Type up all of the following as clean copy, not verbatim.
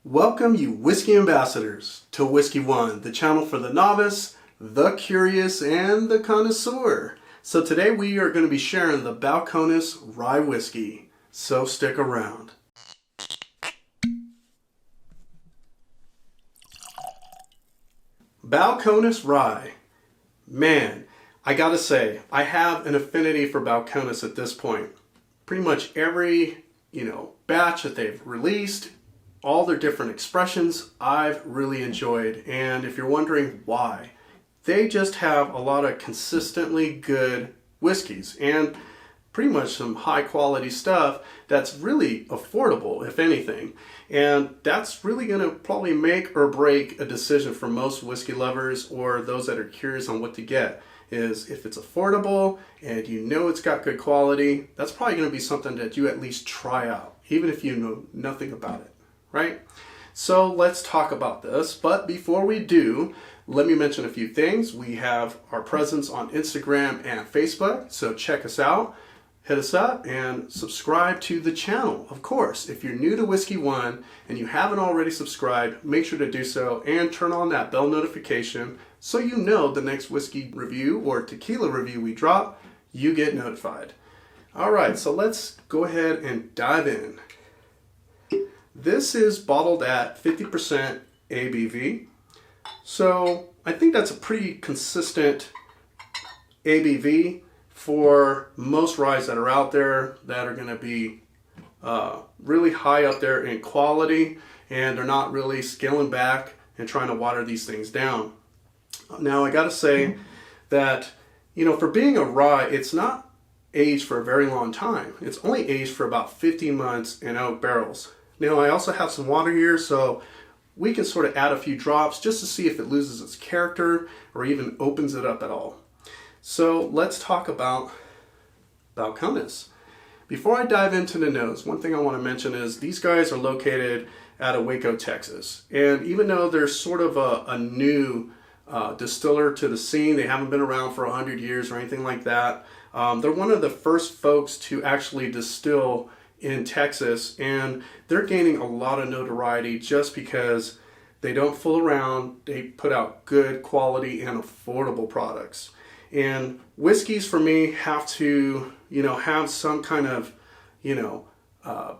Welcome, you whiskey ambassadors, to Whiskey One, the channel for the novice, the curious, and the connoisseur. So today we are going to be sharing the Balcones Rye Whiskey, so stick around. Balcones Rye. Man, I gotta say, I have an affinity for Balcones at this point. Pretty much every, batch that they've released, all their different expressions, I've really enjoyed. And if you're wondering why, they just have a lot of consistently good whiskeys and pretty much some high quality stuff that's really affordable, if anything. And that's really going to probably make or break a decision for most whiskey lovers or those that are curious on what to get. Is if it's affordable and you know it's got good quality, that's probably going to be something that you at least try out, even if you know nothing about it. Right? So let's talk about this. But before we do, let me mention a few things. We have our presence on Instagram and Facebook, so check us out. Hit us up and subscribe to the channel. Of course, if you're new to Whiskey One and you haven't already subscribed, make sure to do so and turn on that bell notification so you know the next whiskey review or tequila review we drop, you get notified. All right, so let's go ahead and dive in. This is bottled at 50% ABV. So I think that's a pretty consistent ABV for most ryes that are out there that are going to be really high up there in quality, and they're not really scaling back and trying to water these things down. Now I got to say that, for being a rye, it's not aged for a very long time. It's only aged for about 15 months in oak barrels. Now I also have some water here, so we can sort of add a few drops just to see if it loses its character or even opens it up at all. So let's talk about Balcones. Before I dive into the nose, one thing I want to mention is these guys are located out of Waco, Texas. And even though they're sort of a new distiller to the scene, they haven't been around for 100 years or anything like that. They're one of the first folks to actually distill in Texas, and they're gaining a lot of notoriety just because they don't fool around. They put out good quality and affordable products. And whiskeys for me have to, have some kind of,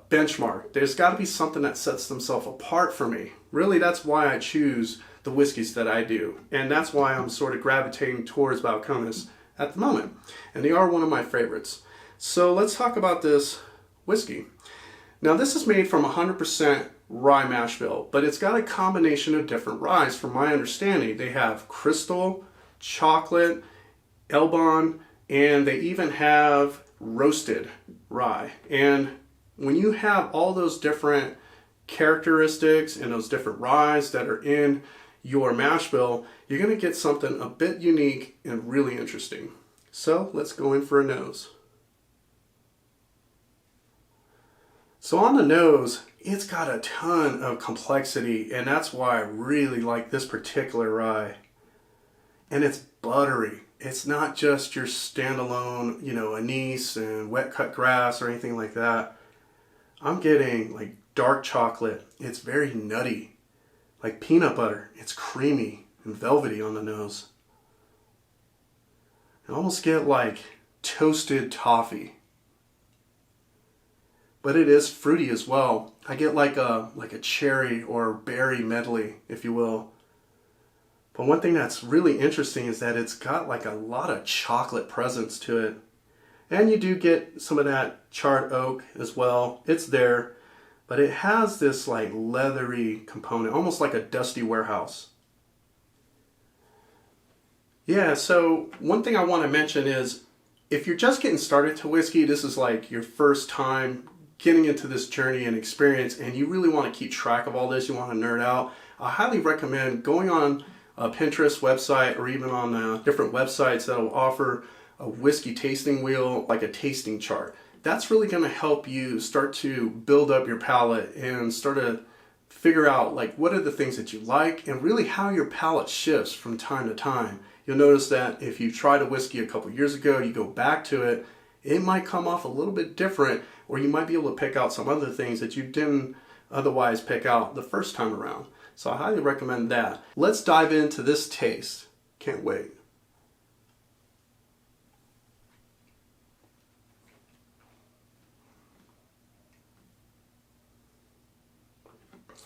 benchmark. There's got to be something that sets themselves apart for me. Really, that's why I choose the whiskeys that I do. And that's why I'm sort of gravitating towards Balcones at the moment. And they are one of my favorites. So let's talk about this whiskey. Now this is made from 100% rye mash bill, but it's got a combination of different ryes from my understanding. They have crystal, chocolate, Elbon, and they even have roasted rye. And when you have all those different characteristics and those different ryes that are in your mash bill, you're going to get something a bit unique and really interesting. So let's go in for a nose. So on the nose, it's got a ton of complexity, and that's why I really like this particular rye. And it's buttery. It's not just your standalone, anise and wet cut grass or anything like that. I'm getting like dark chocolate. It's very nutty, like peanut butter. It's creamy and velvety on the nose. I almost get like toasted toffee. But it is fruity as well. I get like a cherry or berry medley, if you will. But one thing that's really interesting is that it's got like a lot of chocolate presence to it. And you do get some of that charred oak as well. It's there, but it has this like leathery component, almost like a dusty warehouse. Yeah, so one thing I want to mention is if you're just getting started to whiskey, this is like your first time getting into this journey and experience, and you really want to keep track of all this, you want to nerd out, I highly recommend going on a Pinterest website or even on different websites that will offer a whiskey tasting wheel, like a tasting chart. That's really going to help you start to build up your palate and start to figure out like what are the things that you like and really how your palate shifts from time to time. You'll notice that if you tried a whiskey a couple years ago, you go back to it, it might come off a little bit different, or you might be able to pick out some other things that you didn't otherwise pick out the first time around. So I highly recommend that. Let's dive into this taste. Can't wait.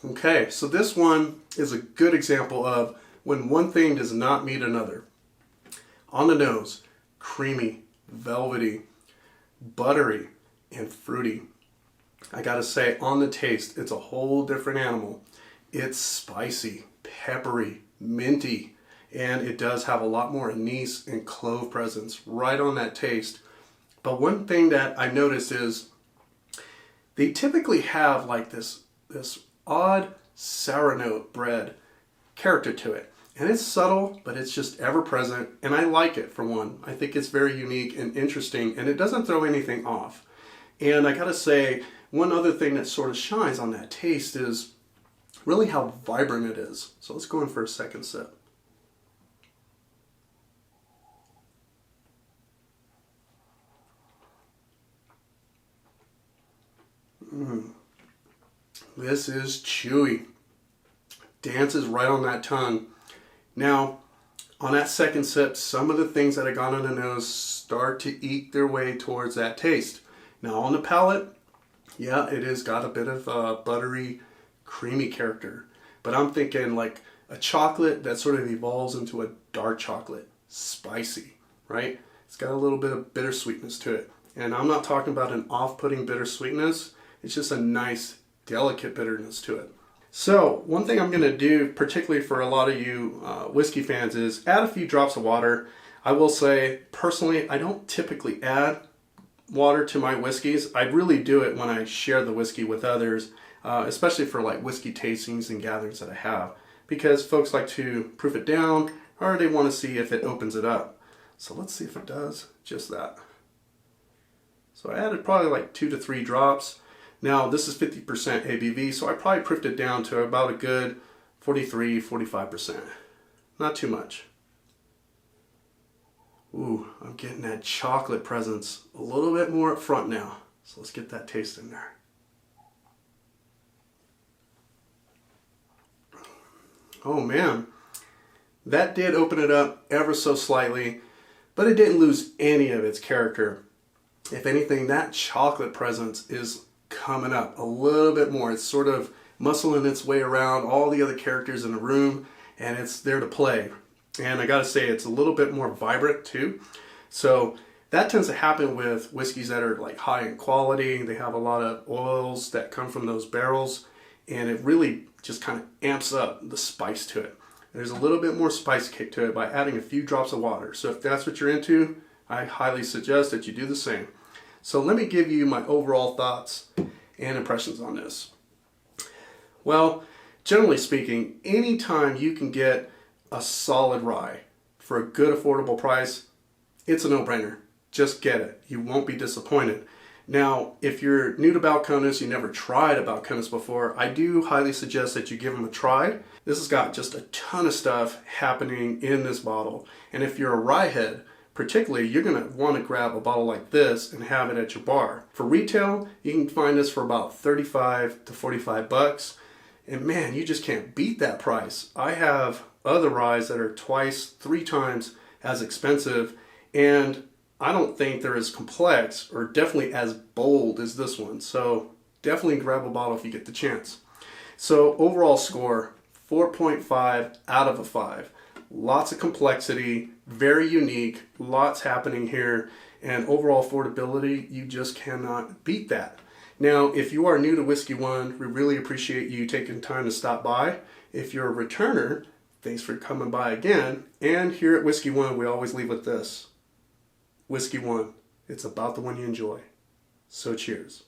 Okay, so this one is a good example of when one thing does not meet another. On the nose, creamy, velvety, buttery, and fruity. I gotta say, on the taste, it's a whole different animal. It's spicy, peppery, minty, and it does have a lot more anise and clove presence right on that taste. But one thing that I noticed is they typically have like this odd sour note bread character to it. And it's subtle, but it's just ever present, and I like it for one. I think it's very unique and interesting, and it doesn't throw anything off. And I gotta say, one other thing that sort of shines on that taste is really how vibrant it is. So let's go in for a second sip. This is chewy. Dances right on that tongue. Now, on that second sip, some of the things that I got on the nose start to eke their way towards that taste. Now on the palate, yeah, it has got a bit of a buttery, creamy character. But I'm thinking like a chocolate that sort of evolves into a dark chocolate. Spicy, right? It's got a little bit of bittersweetness to it. And I'm not talking about an off-putting bittersweetness. It's just a nice, delicate bitterness to it. So one thing I'm going to do, particularly for a lot of you whiskey fans, is add a few drops of water. I will say, personally, I don't typically add water to my whiskeys. I really do it when I share the whiskey with others, especially for like whiskey tastings and gatherings that I have, because folks like to proof it down or they want to see if it opens it up. So let's see if it does just that. So I added probably like 2 to 3 drops. Now this is 50% ABV, so I probably proofed it down to about a good 43, 45%. Not too much. Ooh, I'm getting that chocolate presence a little bit more up front now. So let's get that taste in there. Oh man, that did open it up ever so slightly, but it didn't lose any of its character. If anything, that chocolate presence is coming up a little bit more. It's sort of muscling its way around all the other characters in the room, and it's there to play. And I gotta say, it's a little bit more vibrant too. So that tends to happen with whiskeys that are like high in quality. They have a lot of oils that come from those barrels, and it really just kind of amps up the spice to it. There's a little bit more spice kick to it by adding a few drops of water. So if that's what you're into, I highly suggest that you do the same. So let me give you my overall thoughts and impressions on this. Well, generally speaking, anytime you can get a solid rye for a good affordable price, it's a no-brainer. Just get it. You won't be disappointed. Now, if you're new to Balcones, you never tried a Balcones before, I do highly suggest that you give them a try. This has got just a ton of stuff happening in this bottle. And if you're a rye head, particularly, you're going to want to grab a bottle like this and have it at your bar. For retail, you can find this for about 35 to 45 bucks. And man, you just can't beat that price. I have other ryes that are 2, 3 times as expensive, and I don't think they're as complex or definitely as bold as this one. So definitely grab a bottle if you get the chance. So overall score, 4.5 out of a 5. Lots of complexity, very unique, lots happening here, and overall affordability, you just cannot beat that. Now, if you are new to Whiskey One, we really appreciate you taking time to stop by. If you're a returner, thanks for coming by again. And here at Whiskey One, we always leave with this. Whiskey One, it's about the one you enjoy. So cheers.